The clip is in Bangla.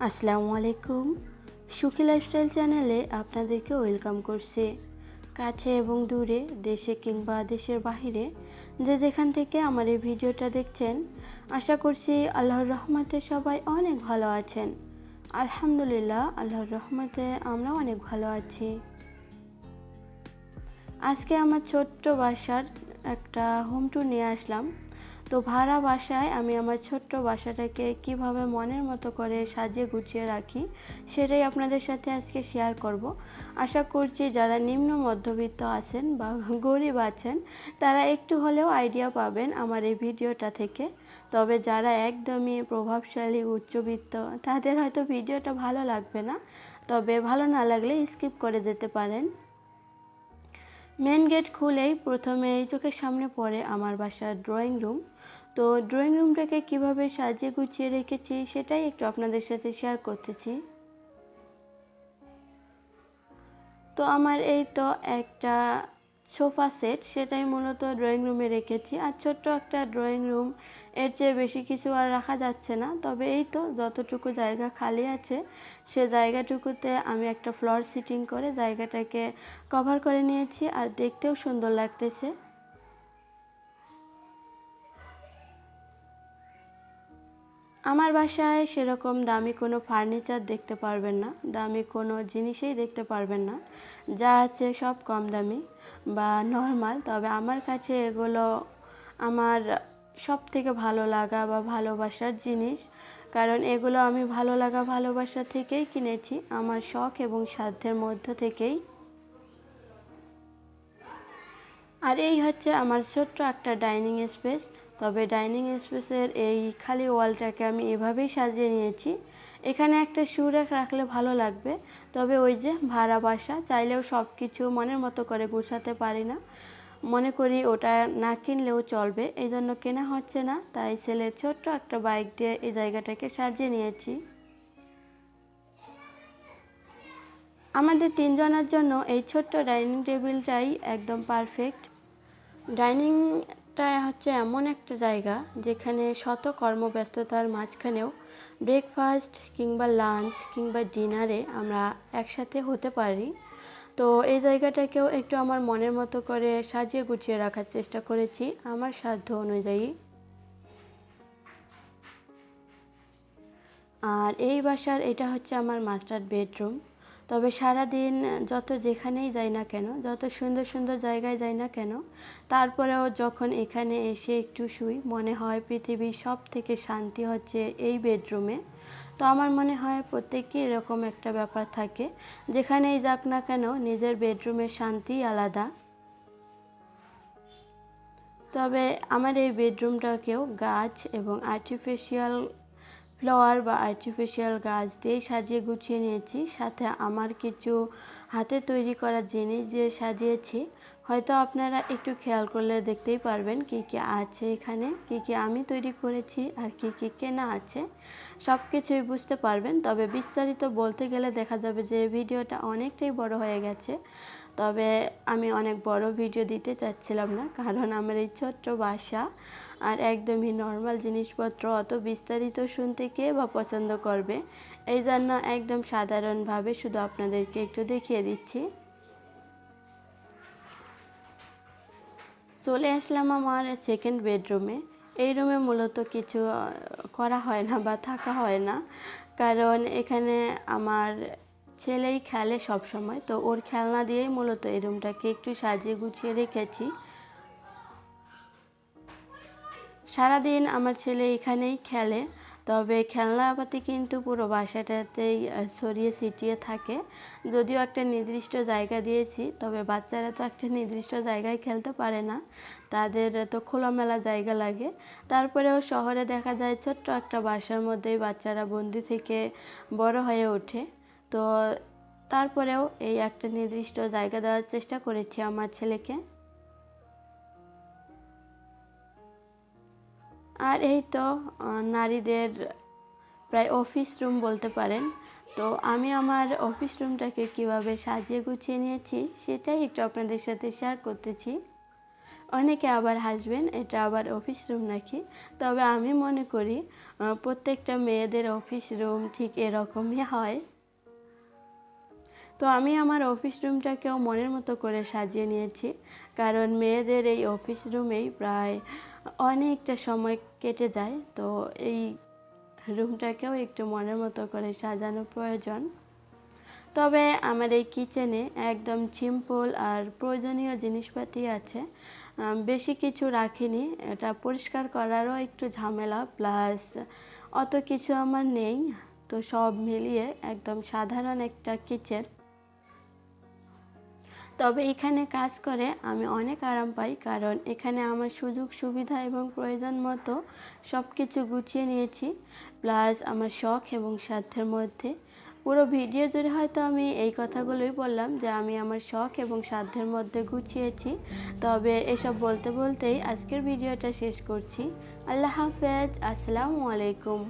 আসসালামু আলাইকুম। সুখী লাইফস্টাইল চ্যানেলে আপনাদেরকে ওয়েলকাম করছি। কাছে এবং দূরে, দেশে কিংবা দেশের বাহিরে যে যেখান থেকে আমার এই ভিডিওটা দেখছেন, আশা করছি আল্লাহর রহমতে সবাই অনেক ভালো আছেন। আলহামদুলিল্লাহ, আল্লাহর রহমতে আমরাও অনেক ভালো আছি। আজকে আমার ছোট্ট বাসার একটা হোম ট্যুর নিয়ে আসলাম। তো ভাড়া বাসায় আমি আমার ছোট্ট বাসাটাকে কিভাবে মনের মতো করে সাজিয়ে গুছিয়ে রাখি সেটাই আপনাদের সাথে আজকে শেয়ার করব। আশা করছি যারা নিম্ন মধ্যবিত্ত আছেন বা গরিব আছেন তারা একটু হলেও আইডিয়া পাবেন আমার এই ভিডিওটা থেকে। তবে যারা একদমই প্রভাবশালী উচ্চবিত্ত তাদের হয়তো ভিডিওটা ভালো লাগবে না, তবে ভালো না লাগলে স্কিপ করে যেতে পারেন। মেন গেট খুলেই প্রথমে এই চোখের সামনে পড়ে আমার বাসার ড্রয়িং রুম। তো ড্রয়িং রুমটাকে কিভাবে সাজিয়ে গুছিয়ে রেখেছি সেটাই একটু আপনাদের সাথে শেয়ার করতেছি। তো আমার এই তো একটা সোফা সেট, সেটাই মূলত ড্রয়িং রুমে রেখেছি। আর ছোট্ট একটা ড্রয়িং রুম, এর চেয়ে বেশি কিছু আর রাখা যাচ্ছে না। তবে এই তো যতটুকু জায়গা খালি আছে সে জায়গাটুকুতে আমি একটা ফ্লোর সিটিং করে জায়গাটাকে কভার করে নিয়েছি, আর দেখতেও সুন্দর লাগতেছে। আমার বাসায় সেরকম দামি কোনো ফার্নিচার দেখতে পারবেন না, দামি কোনো জিনিসই দেখতে পারবেন না। যা আছে সব কম দামি বা নর্মাল। তবে আমার কাছে এগুলো আমার সব থেকে ভালো লাগা বা ভালোবাসার জিনিস, কারণ এগুলো আমি ভালো লাগা ভালোবাসা থেকেই কিনেছি, আমার শখ এবং সাধ্যের মধ্য থেকেই। আর এই হচ্ছে আমার ছোট্ট একটা ডাইনিং স্পেস। তবে ডাইনিং স্পেসের এই খালি ওয়ালটাকে আমি এভাবেই সাজিয়ে নিয়েছি। এখানে একটা শু র্যাক রাখলে ভালো লাগবে, তবে ওই যে ভাড়া বাসা, চাইলেও সব কিছু মনের মতো করে গুছাতে পারি না। মনে করি ওটা না কিনলেও চলবে, এই জন্য কেনা হচ্ছে না। তাই ছেলের ছোট্ট একটা বাইক দিয়ে এই জায়গাটাকে সাজিয়ে নিয়েছি। আমাদের তিনজনের জন্য এই ছোট্ট ডাইনিং টেবিলটাই একদম পারফেক্ট। ডাইনিংটা হচ্ছে এমন একটা জায়গা যেখানে শত কর্মব্যস্ততার মাঝখানেও ব্রেকফাস্ট কিংবা লাঞ্চ কিংবা ডিনারে আমরা একসাথে হতে পারি। তো এই জায়গাটাকেও একটু আমার মনের মতো করে সাজিয়ে গুছিয়ে রাখার চেষ্টা করেছি আমার সাধ্য অনুযায়ী। আর এই বাসার এটা হচ্ছে আমার মাস্টার বেডরুম। তবে সারাদিন যত যেখানেই যাই না কেন, যত সুন্দর সুন্দর জায়গায় যাই না কেন, তারপরেও যখন এখানে এসে একটু শুই মনে হয় পৃথিবীর সব থেকে শান্তি হচ্ছে এই বেডরুমে। তো আমার মনে হয় প্রত্যেকেই এরকম একটা ব্যাপার থাকে, যেখানেই যাক না কেন নিজের বেডরুমের শান্তি আলাদা। তবে আমার এই বেডরুমটাকেও গাছ এবং আর্টিফিশিয়াল ফ্লাওয়ার বা আর্টিফিশিয়াল গাছ দিয়ে সাজিয়ে গুছিয়ে নিয়েছি, সাথে আমার কিছু হাতে তৈরি করা জিনিস দিয়ে সাজিয়েছি। হয়তো আপনারা একটু খেয়াল করলে দেখতেই পারবেন কী কী আছে এখানে, কী কী আমি তৈরি করেছি আর কী কী কেনা আছে, সব কিছুই বুঝতে পারবেন। তবে বিস্তারিত বলতে গেলে দেখা যাবে যে ভিডিওটা অনেকটাই বড় হয়ে গেছে। তবে আমি অনেক বড় ভিডিও দিতে চাচ্ছিলাম না, কারণ আমার এই ছোট্ট বাসা আর একদমই নর্মাল জিনিসপত্র অত বিস্তারিত শুনতে কে বা পছন্দ করবে। এই জন্য একদম সাধারণভাবে শুধু আপনাদেরকে একটু দেখিয়ে দিচ্ছি। চলে আসলাম আমার সেকেন্ড বেডরুমে। এই রুমে মূলত কিছু করা হয় না বা থাকা হয় না, কারণ এখানে আমার ছেলেই খেলে সব সময়। তো ওর খেলনা দিয়েই মূলত এই রুমটাকে একটু সাজিয়ে গুছিয়ে রেখেছি। সারাদিন আমার ছেলে এখানেই খেলে, তবে খেলনাপাতি কিন্তু পুরো বাসাটাতেই ছড়িয়ে ছিটিয়ে থাকে। যদিও একটা নির্দিষ্ট জায়গা দিয়েছি, তবে বাচ্চারা তো একটা নির্দিষ্ট জায়গায় খেলতে পারে না, তাদের তো খোলামেলা জায়গা লাগে। তারপরেও শহরে দেখা যায় ছোট্ট একটা বাসার মধ্যেই বাচ্চারা বন্দি থেকে বড় হয়ে ওঠে। তো তারপরেও এই একটা নির্দিষ্ট জায়গা দেওয়ার চেষ্টা করেছি আমার ছেলেকে। আর এই তো নারীদের প্রায় অফিস রুম বলতে পারেন। তো আমি আমার অফিস রুমটাকে কীভাবে সাজিয়ে গুছিয়ে নিয়েছি সেটাই একটু আপনাদের সাথে শেয়ার করতেছি। অনেকে আবার হাসবেন এটা আবার অফিস রুম নাকি, তবে আমি মনে করি প্রত্যেকটা মেয়েদের অফিস রুম ঠিক এরকমই হয়। তো আমি আমার অফিস রুমটাকেও মনের মতো করে সাজিয়ে নিয়েছি, কারণ মেয়েদের এই অফিস রুমেই প্রায় অনেকটা সময় কেটে যায়। তো এই রুমটাকেও একটু মনের মতো করে সাজানো প্রয়োজন। তবে আমার এই কিচেনে একদম সিম্পল আর প্রয়োজনীয় জিনিসপাতি আছে, বেশি কিছু রাখিনি। এটা পরিষ্কার করারও একটু ঝামেলা, প্লাস অত কিছু আমার নেই। তো সব মিলিয়ে একদম সাধারণ একটা কিচেন। তবে এখানে কাজ করে আমি অনেক আরাম পাই, কারণ এখানে আমার সুযোগ সুবিধা এবং প্রয়োজন মতো সব কিছু গুছিয়ে নিয়েছি, প্লাস আমার শখ এবং সাধ্যের মধ্যে। পুরো ভিডিও জুড়ে হয়তো আমি এই কথাগুলোই বললাম যে আমি আমার শখ এবং সাধ্যের মধ্যে গুছিয়েছি। তবে এসব বলতে বলতেই আজকের ভিডিওটা শেষ করছি। আল্লাহ হাফেজ, আসসালামু আলাইকুম।